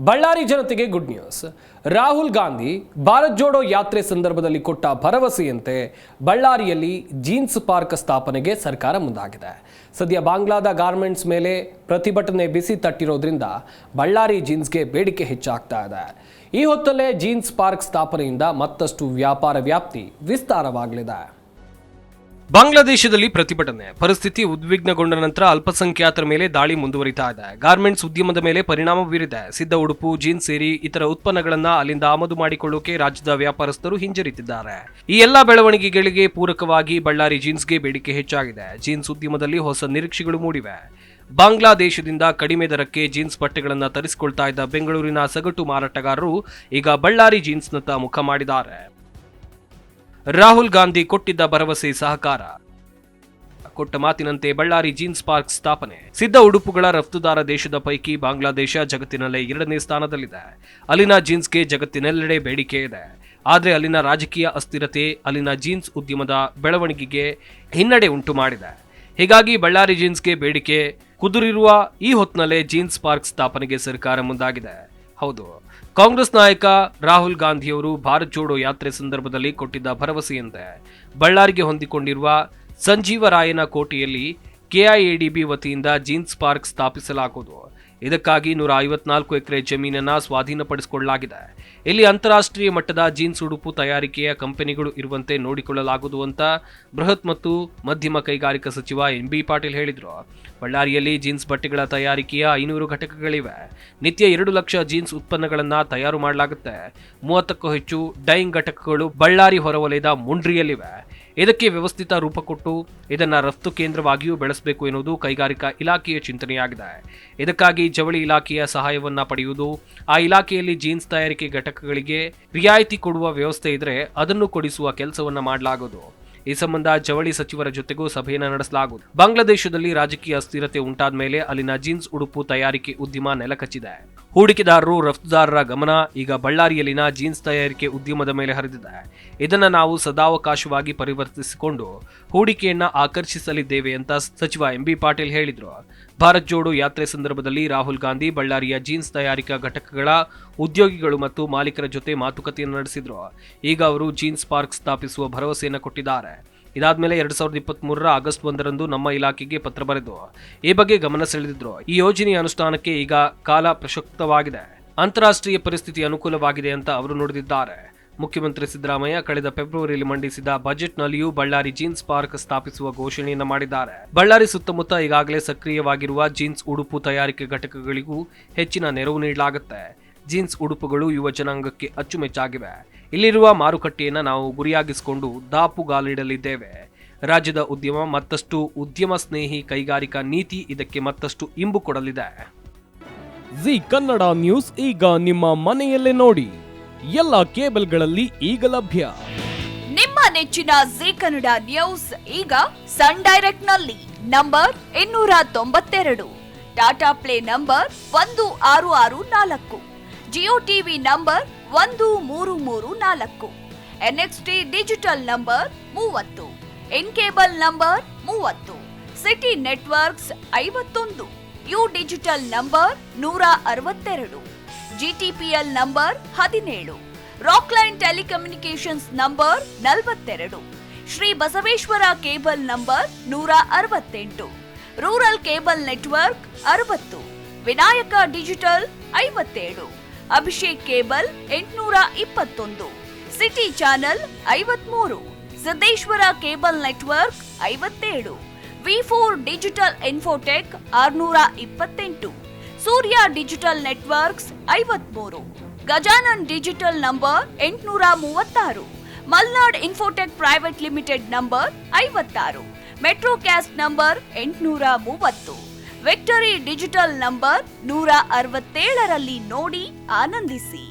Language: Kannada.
ಬಳ್ಳಾರಿ ಜನತೆಗೆ ಗುಡ್ ನ್ಯೂಸ್. ರಾಹುಲ್ ಗಾಂಧಿ ಭಾರತ್ ಜೋಡೋ ಯಾತ್ರೆ ಸಂದರ್ಭದಲ್ಲಿ ಕೊಟ್ಟ ಭರವಸೆಯಂತೆ ಬಳ್ಳಾರಿಯಲ್ಲಿ ಜೀನ್ಸ್ ಪಾರ್ಕ್ ಸ್ಥಾಪನೆಗೆ ಸರ್ಕಾರ ಮುಂದಾಗಿದೆ. ಸದ್ಯ ಬಾಂಗ್ಲಾದ ಗಾರ್ಮೆಂಟ್ಸ್ ಮೇಲೆ ಪ್ರತಿಭಟನೆ ಬಿಸಿ ತಟ್ಟಿರೋದ್ರಿಂದ ಬಳ್ಳಾರಿ ಜೀನ್ಸ್ಗೆ ಬೇಡಿಕೆ ಹೆಚ್ಚಾಗ್ತಾ ಇದೆ. ಈ ಹೊತ್ತಲ್ಲೇ ಜೀನ್ಸ್ ಪಾರ್ಕ್ ಸ್ಥಾಪನೆಯಿಂದ ಮತ್ತಷ್ಟು ವ್ಯಾಪಾರ ವ್ಯಾಪ್ತಿ ವಿಸ್ತಾರವಾಗಲಿದೆ. ಬಾಂಗ್ಲಾದೇಶದಲ್ಲಿ ಪ್ರತಿಭಟನೆ ಪರಿಸ್ಥಿತಿ ಉದ್ವಿಗ್ನಗೊಂಡ ನಂತರ ಅಲ್ಪಸಂಖ್ಯಾತರ ಮೇಲೆ ದಾಳಿ ಮುಂದುವರಿತಾ ಇದೆ. ಗಾರ್ಮೆಂಟ್ಸ್ ಉದ್ಯಮದ ಮೇಲೆ ಪರಿಣಾಮ ಬೀರಿದೆ. ಸಿದ್ಧ ಉಡುಪು, ಜೀನ್ಸ್ ಸೇರಿ ಇತರ ಉತ್ಪನ್ನಗಳನ್ನ ಅಲ್ಲಿಂದ ಆಮದು ಮಾಡಿಕೊಳ್ಳೋಕೆ ರಾಜ್ಯದ ವ್ಯಾಪಾರಸ್ಥರು ಹಿಂಜರಿತಿದ್ದಾರೆ. ಈ ಎಲ್ಲಾ ಬೆಳವಣಿಗೆಗಳಿಗೆ ಪೂರಕವಾಗಿ ಬಳ್ಳಾರಿ ಜೀನ್ಸ್ಗೆ ಬೇಡಿಕೆ ಹೆಚ್ಚಾಗಿದೆ. ಜೀನ್ಸ್ ಉದ್ಯಮದಲ್ಲಿ ಹೊಸ ನಿರೀಕ್ಷೆಗಳು ಮೂಡಿವೆ. ಬಾಂಗ್ಲಾದೇಶದಿಂದ ಕಡಿಮೆ ದರಕ್ಕೆ ಜೀನ್ಸ್ ಬಟ್ಟೆಗಳನ್ನು ತರಿಸಿಕೊಳ್ತಾ ಇದ್ದ ಬೆಂಗಳೂರಿನ ಸಗಟು ಮಾರಾಟಗಾರರು ಈಗ ಬಳ್ಳಾರಿ ಜೀನ್ಸ್ನತ್ತ ಮುಖ ಮಾಡಿದ್ದಾರೆ. ರಾಹುಲ್ ಗಾಂಧಿ ಕೊಟ್ಟಿದ್ದ ಭರವಸೆ ಸಹಕಾರ. ಕೊಟ್ಟ ಮಾತಿನಂತೆ ಬಳ್ಳಾರಿ ಜೀನ್ಸ್ ಪಾರ್ಕ್ ಸ್ಥಾಪನೆ. ಸಿದ್ಧ ಉಡುಪುಗಳ ರಫ್ತುದಾರ ದೇಶದ ಪೈಕಿ ಬಾಂಗ್ಲಾದೇಶ ಜಗತ್ತಿನಲ್ಲೇ 2ನೇ ಸ್ಥಾನದಲ್ಲಿದೆ. ಅಲ್ಲಿನ ಜೀನ್ಸ್ಗೆ ಜಗತ್ತಿನೆಲ್ಲೆಡೆ ಬೇಡಿಕೆ ಇದೆ. ಆದರೆ ಅಲ್ಲಿನ ರಾಜಕೀಯ ಅಸ್ಥಿರತೆ ಅಲ್ಲಿನ ಜೀನ್ಸ್ ಉದ್ಯಮದ ಬೆಳವಣಿಗೆಗೆ ಹಿನ್ನಡೆ ಉಂಟು ಮಾಡಿದೆ. ಹೀಗಾಗಿ ಬಳ್ಳಾರಿ ಜೀನ್ಸ್ಗೆ ಬೇಡಿಕೆ ಕುದುರಿರುವ ಈ ಹೊತ್ತಿನಲ್ಲೇ ಜೀನ್ಸ್ ಪಾರ್ಕ್ ಸ್ಥಾಪನೆಗೆ ಸರ್ಕಾರ ಮುಂದಾಗಿದೆ. ಹೌದು, ಕಾಂಗ್ರೆಸ್ ನಾಯಕ ರಾಹುಲ್ ಗಾಂಧಿಯವರು ಭಾರತ್ ಜೋಡೋ ಯಾತ್ರೆ ಸಂದರ್ಭದಲ್ಲಿ ಕೊಟ್ಟಿದ್ದ ಭರವಸೆಯಂತೆ ಬಳ್ಳಾರಿಗೆ ಹೊಂದಿಕೊಂಡಿರುವ ಸಂಜೀವರಾಯನ ಕೋಟೆಯಲ್ಲಿ ಕೆಐಎಡಿಬಿ ವತಿಯಿಂದ ಜೀನ್ಸ್ ಪಾರ್ಕ್ ಸ್ಥಾಪಿಸಲಾಗುವುದು. ಇದಕ್ಕಾಗಿ 154 ಎಕರೆ ಜಮೀನನ್ನ ಸ್ವಾಧೀನಪಡಿಸಿಕೊಳ್ಳಲಾಗಿದೆ. ಇಲ್ಲಿ ಅಂತಾರಾಷ್ಟ್ರೀಯ ಮಟ್ಟದ ಜೀನ್ಸ್ ಉಡುಪು ತಯಾರಿಕೆಯ ಕಂಪನಿಗಳು ಇರುವಂತೆ ನೋಡಿಕೊಳ್ಳಲಾಗುವುದು ಅಂತ ಬೃಹತ್ ಮತ್ತು ಮಧ್ಯಮ ಕೈಗಾರಿಕಾ ಸಚಿವ ಎಂ.ಬಿ. ಪಾಟೀಲ್ ಹೇಳಿದರು. ಬಳ್ಳಾರಿಯಲ್ಲಿ ಜೀನ್ಸ್ ಬಟ್ಟೆಗಳ ತಯಾರಿಕೆಯ 500 ಘಟಕಗಳಿವೆ. ನಿತ್ಯ 2 ಲಕ್ಷ ಜೀನ್ಸ್ ಉತ್ಪನ್ನಗಳನ್ನು ತಯಾರು ಮಾಡಲಾಗುತ್ತೆ. 30ಕ್ಕೂ ಹೆಚ್ಚು ಡೈಯಿಂಗ್ ಘಟಕಗಳು ಬಳ್ಳಾರಿ ಹೊರವಲಯದ ಮುಂಡ್ರಿಯಲ್ಲಿವೆ. ಇದಕ್ಕೆ ವ್ಯವಸ್ಥಿತ ರೂಪ ಕೊಟ್ಟು ಇದನ್ನು ರಫ್ತು ಕೇಂದ್ರವಾಗಿಯೂ ಬೆಳೆಸಬೇಕು ಎನ್ನುವುದು ಕೈಗಾರಿಕಾ ಇಲಾಖೆಯ ಚಿಂತನೆಯಾಗಿದೆ. ಇದಕ್ಕಾಗಿ ಜವಳಿ ಇಲಾಖೆಯ ಸಹಾಯವನ್ನ ಪಡೆಯುವುದು, ಆ ಇಲಾಖೆಯಲ್ಲಿ ಜೀನ್ಸ್ ತಯಾರಿಕೆ ಘಟಕಗಳಿಗೆ ರಿಯಾಯಿತಿ ಕೊಡುವ ವ್ಯವಸ್ಥೆ ಇದ್ರೆ ಅದನ್ನು ಕೊಡಿಸುವ ಕೆಲಸವನ್ನ ಮಾಡಲಾಗುವುದು. ಈ ಸಂಬಂಧ ಜವಳಿ ಸಚಿವರ ಜೊತೆಗೂ ಸಭೆಯನ್ನು ನಡೆಸಲಾಗುವುದು. ಬಾಂಗ್ಲಾದೇಶದಲ್ಲಿ ರಾಜಕೀಯ ಅಸ್ಥಿರತೆ ಉಂಟಾದ ಮೇಲೆ ಅಲ್ಲಿನ ಜೀನ್ಸ್ ಉಡುಪು ತಯಾರಿಕೆ ಉದ್ಯಮ ನೆಲಕಚ್ಚಿದೆ. ಹೂಡಿಕೆದಾರರು, ರಫ್ತುದಾರರ ಗಮನ ಈಗ ಬಳ್ಳಾರಿಯಲ್ಲಿನ ಜೀನ್ಸ್ ತಯಾರಿಕೆ ಉದ್ಯಮದ ಮೇಲೆ ಹರಿದಿದೆ. ಇದನ್ನು ನಾವು ಸದಾವಕಾಶವಾಗಿ ಪರಿವರ್ತಿಸಿಕೊಂಡು ಹೂಡಿಕೆಯನ್ನ ಆಕರ್ಷಿಸಲಿದ್ದೇವೆ ಅಂತ ಸಚಿವ ಎಂ.ಬಿ. ಪಾಟೀಲ್ ಹೇಳಿದರು. ಭಾರತ್ ಜೋಡೋ ಯಾತ್ರೆ ಸಂದರ್ಭದಲ್ಲಿ ರಾಹುಲ್ ಗಾಂಧಿ ಬಳ್ಳಾರಿಯ ಜೀನ್ಸ್ ತಯಾರಿಕಾ ಘಟಕಗಳ ಉದ್ಯೋಗಿಗಳು ಮತ್ತು ಮಾಲೀಕರ ಜೊತೆ ಮಾತುಕತೆಯನ್ನು ನಡೆಸಿದ್ರು. ಈಗ ಅವರು ಜೀನ್ಸ್ ಪಾರ್ಕ್ ಸ್ಥಾಪಿಸುವ ಭರವಸೆಯನ್ನು ಕೊಟ್ಟಿದ್ದಾರೆ. ಇದಾದ್ಮೇಲೆ 2023 ಆಗಸ್ಟ್ 1ರಂದು ನಮ್ಮ ಇಲಾಖೆಗೆ ಪತ್ರ ಬರೆದು ಈ ಬಗ್ಗೆ ಗಮನ ಸೆಳೆದಿದ್ರು. ಈ ಯೋಜನೆಯ ಅನುಷ್ಠಾನಕ್ಕೆ ಈಗ ಕಾಲ ಪ್ರಸಕ್ತವಾಗಿದೆ. ಅಂತಾರಾಷ್ಟ್ರೀಯ ಪರಿಸ್ಥಿತಿ ಅನುಕೂಲವಾಗಿದೆ ಅಂತ ಅವರು ನುಡಿದಿದ್ದಾರೆ. ಮುಖ್ಯಮಂತ್ರಿ ಸಿದ್ದರಾಮಯ್ಯ ಕಳೆದ ಫೆಬ್ರವರಿಯಲ್ಲಿ ಮಂಡಿಸಿದ ಬಜೆಟ್ನಲ್ಲಿಯೂ ಬಳ್ಳಾರಿ ಜೀನ್ಸ್ ಪಾರ್ಕ್ ಸ್ಥಾಪಿಸುವ ಘೋಷಣೆಯನ್ನು ಮಾಡಿದ್ದಾರೆ. ಬಳ್ಳಾರಿ ಸುತ್ತಮುತ್ತ ಈಗಾಗಲೇ ಸಕ್ರಿಯವಾಗಿರುವ ಜೀನ್ಸ್ ಉಡುಪು ತಯಾರಿಕೆ ಘಟಕಗಳಿಗೂ ಹೆಚ್ಚಿನ ನೆರವು ನೀಡಲಾಗುತ್ತೆ. ಜೀನ್ಸ್ ಉಡುಪುಗಳು ಯುವ ಜನಾಂಗಕ್ಕೆ ಅಚ್ಚುಮೆಚ್ಚಾಗಿವೆ. ಇಲ್ಲಿರುವ ಮಾರುಕಟ್ಟೆಯನ್ನು ನಾವು ಗುರಿಯಾಗಿಸಿಕೊಂಡು ದಾಪುಗಾಲಿಡಲಿದ್ದೇವೆ. ರಾಜ್ಯದ ಉದ್ಯಮ ಮತ್ತಷ್ಟು ಉದ್ಯಮ ಸ್ನೇಹಿ ಕೈಗಾರಿಕಾ ನೀತಿ ಇದಕ್ಕೆ ಮತ್ತಷ್ಟು ಇಂಬು ಕೊಡಲಿದೆ. ಜಿ ಕನ್ನಡ ನ್ಯೂಸ್ ಈಗ ನಿಮ್ಮ ಮನೆಯಲ್ಲೇ ನೋಡಿ. ಎಲ್ಲ ಕೇಬಲ್ಗಳಲ್ಲಿ ಈಗ ಲಭ್ಯ. ನಿಮ್ಮ ನೆಚ್ಚಿನ ಜಿ ಕನ್ನಡ ನ್ಯೂಸ್ ಈಗ ಸನ್ ಡೈರೆಕ್ಟ್ ನಲ್ಲಿ number 292, Tata Play number 1664, Jio TV number 1334, NXT digital number 30, N cable number 30, city networks 51, U digital number 162, GTPL number 17, Rockline telecommunications number 42, Shri Basaveshwara cable number 168, rural cable network 60, Vinayaka digital 57, Abhishek cable 821, city channel 53, Siddeshwara cable network 57, ವಿ4 digital infotech 628, Surya digital networks 53, Gajanan digital number 836, Malnad infotech private limited number 56, Metrocast number 830, victory digital number 167ರಲ್ಲಿ ನೋಡಿ ಆನಂದಿಸಿ.